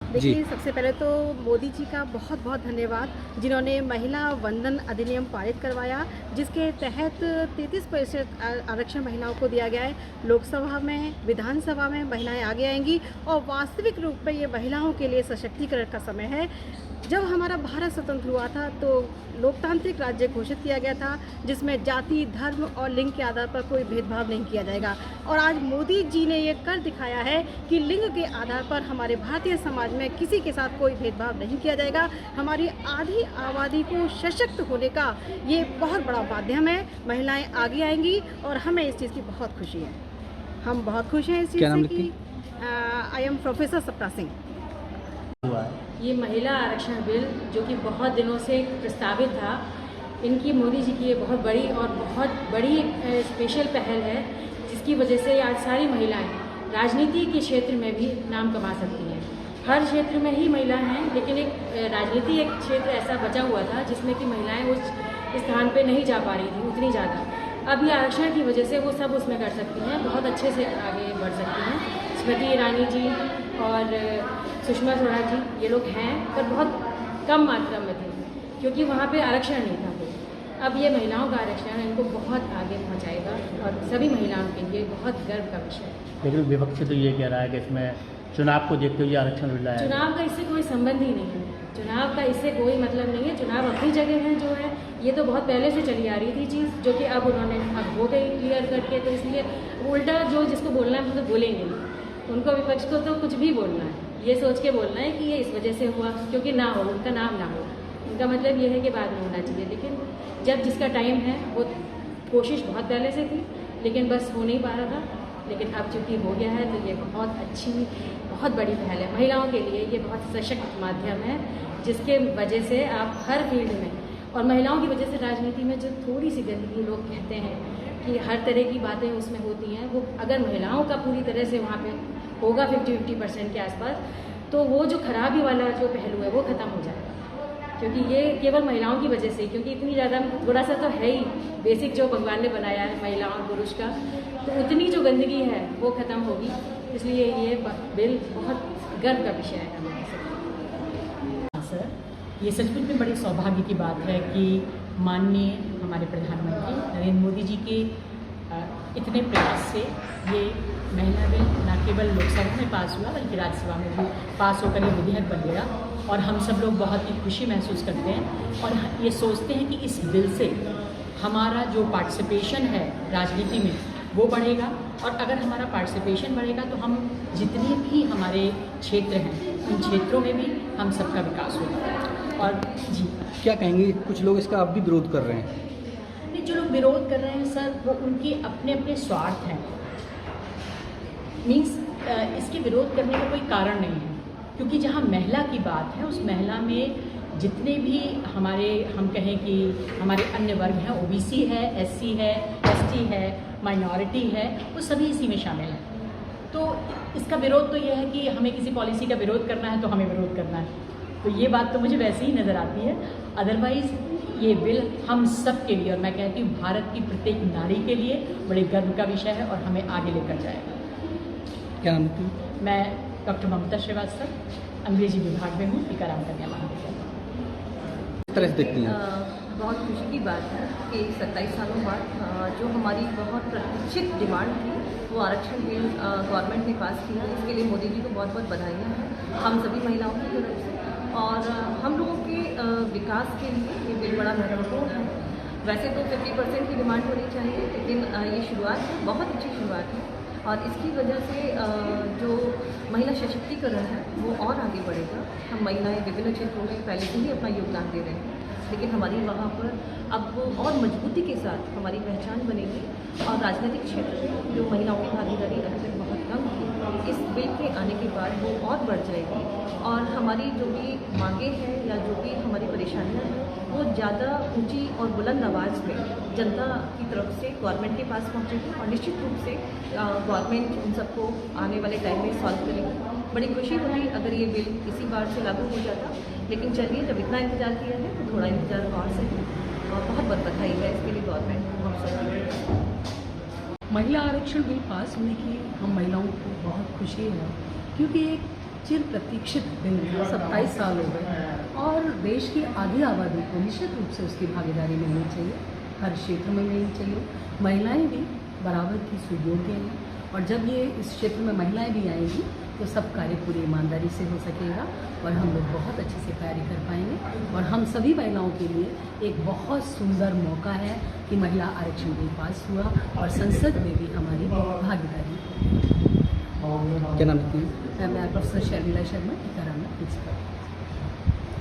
देखिए, सबसे पहले तो मोदी जी का बहुत बहुत धन्यवाद, जिन्होंने महिला वंदन अधिनियम पारित करवाया, जिसके तहत 33% आरक्षण महिलाओं को दिया गया है। लोकसभा में, विधानसभा में महिलाएं आगे आएंगी और वास्तविक रूप में ये महिलाओं के लिए सशक्तिकरण का समय है। जब हमारा भारत स्वतंत्र हुआ था तो लोकतांत्रिक राज्य घोषित किया गया था, जिसमें जाति, धर्म और लिंग के आधार पर कोई भेदभाव नहीं किया जाएगा। और आज मोदी जी ने ये कर दिखाया है कि लिंग के आधार पर हमारे भारतीय समाज में किसी के साथ कोई भेदभाव नहीं किया जाएगा। हमारी आधी आबादी को सशक्त होने का ये बहुत बड़ा माध्यम है। महिलाएं आगे आएंगी और हमें इस चीज़ की बहुत खुशी है। हम बहुत खुश हैं इस चीज़ से कि आई एम प्रोफेसर सप्ता सिंह। ये महिला आरक्षण बिल जो कि बहुत दिनों से प्रस्तावित था, इनकी मोदी जी की ये बहुत बड़ी और बहुत बड़ी स्पेशल पहल है, जिसकी वजह से आज सारी महिलाएं राजनीति के क्षेत्र में भी नाम कमा सकती हैं। हर क्षेत्र में ही महिलाएं हैं, लेकिन एक राजनीति एक क्षेत्र ऐसा बचा हुआ था जिसमें कि महिलाएं उस स्थान पे नहीं जा पा रही थी उतनी ज़्यादा। अब ये आरक्षण की वजह से वो सब उसमें कर सकती हैं, बहुत अच्छे से आगे बढ़ सकती हैं। स्मृति ईरानी जी और सुषमा स्वराज जी ये लोग हैं, पर बहुत कम मात्रा में थे क्योंकि वहाँ पे आरक्षण नहीं था कोई। अब ये महिलाओं का आरक्षण इनको बहुत आगे पहुँचाएगा और सभी महिलाओं के लिए बहुत गर्व का विषय है। लेकिन विपक्ष तो ये कह रहा है कि इसमें चुनाव को देखते हुए आरक्षण मिल रहा है। चुनाव का इससे कोई संबंध ही नहीं है, चुनाव का इससे कोई मतलब नहीं है। चुनाव अपनी जगह है जो है, ये तो बहुत पहले से चली आ रही थी चीज़, जो कि अब उन्होंने अब हो गई क्लियर करके, तो इसलिए उल्टा जो जिसको बोलना है वो तो बोलेंगे नहीं। उनको विपक्ष को तो कुछ भी बोलना है, ये सोच के बोलना है कि ये इस वजह से हुआ क्योंकि ना हो, उनका नाम ना हो। उनका मतलब ये है कि बाद में होना चाहिए, लेकिन जब जिसका टाइम है वो कोशिश बहुत पहले से थी, लेकिन बस हो नहीं पा रहा था। लेकिन अब चूँकि हो गया है तो ये बहुत अच्छी, बहुत बड़ी पहल है महिलाओं के लिए। ये बहुत सशक्त माध्यम है जिसके वजह से आप हर फील्ड में, और महिलाओं की वजह से राजनीति में जो थोड़ी सी गंदगी लोग कहते हैं कि हर तरह की बातें उसमें होती हैं, वो अगर महिलाओं का पूरी तरह से वहाँ पे होगा 50-50% के आसपास, तो वो जो खराबी वाला जो पहलू है वो ख़त्म हो जाएगा। क्योंकि ये केवल महिलाओं की वजह से, क्योंकि इतनी ज़्यादा थोड़ा सा तो है ही बेसिक जो भगवान ने बनाया है महिला और पुरुष का, तो उतनी जो गंदगी है वो ख़त्म होगी। इसलिए ये बिल बहुत गर्व का विषय है हमारे लिए। सर, ये सचमुच में बड़ी सौभाग्य की बात है कि माननीय हमारे प्रधानमंत्री नरेंद्र मोदी जी के इतने प्रयास से ये महिला बिल न केवल लोकसभा में पास हुआ बल्कि राज्यसभा में भी पास होकर ये विधेयक बन गया। और हम सब लोग बहुत ही खुशी महसूस करते हैं और ये सोचते हैं कि इस बिल से हमारा जो पार्टिसिपेशन है राजनीति में वो बढ़ेगा, और अगर हमारा पार्टिसिपेशन बढ़ेगा तो हम जितने भी हमारे क्षेत्र हैं उन क्षेत्रों में भी हम सबका विकास होगा। और जी, क्या कहेंगे, कुछ लोग इसका अब भी विरोध कर रहे हैं? नहीं, जो लोग विरोध कर रहे हैं सर, वो उनके अपने अपने स्वार्थ हैं। मीन्स इसके विरोध करने का कोई कारण नहीं है, क्योंकि जहाँ महिला की बात है उस महिला में जितने भी हमारे, हम कहें कि हमारे अन्य वर्ग हैं, ओबीसी है, एससी है, एसटी है, माइनॉरिटी है, वो सभी इसी में शामिल हैं। तो इसका विरोध तो ये है कि हमें किसी पॉलिसी का विरोध करना है तो हमें विरोध करना है, तो ये बात तो मुझे वैसे ही नज़र आती है। अदरवाइज़ ये बिल हम सब के लिए, और मैं कहती हूँ भारत की प्रत्येक नारी के लिए बड़े गर्व का विषय है और हमें आगे लेकर जाएगा। क्या नाम है? मैं डॉक्टर ममता श्रीवास्तव, अंग्रेजी विभाग में हूँ, टीकाराम कन्या महाविद्यालय। किस तरह से देखती हैं? बहुत खुशी की बात है कि 27 सालों बाद जो हमारी बहुत प्रतीक्षित डिमांड थी वो आरक्षण बिल गवर्नमेंट ने पास किया। इसके लिए मोदी जी को बहुत बहुत बधाइयाँ हैं हम सभी महिलाओं की तरफ से, और हम लोगों के विकास के लिए ये बिल बड़ा महत्वपूर्ण है। वैसे तो 50% की डिमांड होनी चाहिए, लेकिन ये शुरुआत है, बहुत अच्छी शुरुआत है, और इसकी वजह से जो महिला सशक्तिकरण है वो और आगे बढ़ेगा। हम महिलाएं विभिन्न क्षेत्रों में पहले से ही अपना योगदान दे रहे हैं, लेकिन हमारी वहाँ पर अब वो और मजबूती के साथ हमारी पहचान बनेगी, और राजनीतिक क्षेत्र में जो महिलाओं की भागीदारी अभी तक बहुत कम थी, इस बिल के आने के बाद वो और बढ़ जाएगी, और हमारी जो भी मांगे हैं या जो भी हमारी परेशानियाँ हैं वो ज़्यादा ऊंची और बुलंद आवाज़ में जनता की तरफ से गवर्नमेंट के पास पहुँचेगी, और निश्चित रूप से गवर्नमेंट उन सबको आने वाले टाइम में सॉल्व करेगी। बड़ी खुशी होगी अगर ये बिल इसी बार से लागू हो जाता, लेकिन चलिए, जब इतना इंतजार किया है तो थोड़ा इंतजार और से, और बहुत बहुत बधाई है इसके लिए गवर्नमेंट को, हम सब। महिला आरक्षण बिल पास होने की हम महिलाओं को बहुत खुशी है, क्योंकि एक चिर प्रतीक्षित दिन था। 27 साल हो गए और देश की आधी आबादी को निश्चित रूप से उसकी भागीदारी मिलनी चाहिए, हर क्षेत्र में मिलनी चाहिए। महिलाएं भी बराबर की सुयोग्य हैं और जब ये इस क्षेत्र में महिलाएं भी आएंगी तो सब कार्य पूरी ईमानदारी से हो सकेगा और हम लोग बहुत अच्छे से कार्य कर पाएंगे। और हम सभी महिलाओं के लिए एक बहुत सुंदर मौका है कि महिला आरक्षण बिल पास हुआ और संसद में भी हमारी भागीदारी। क्या नाम है? मैं प्रोफेसर शर्मिला शर्मा, टीकाराम प्रिंसिपल।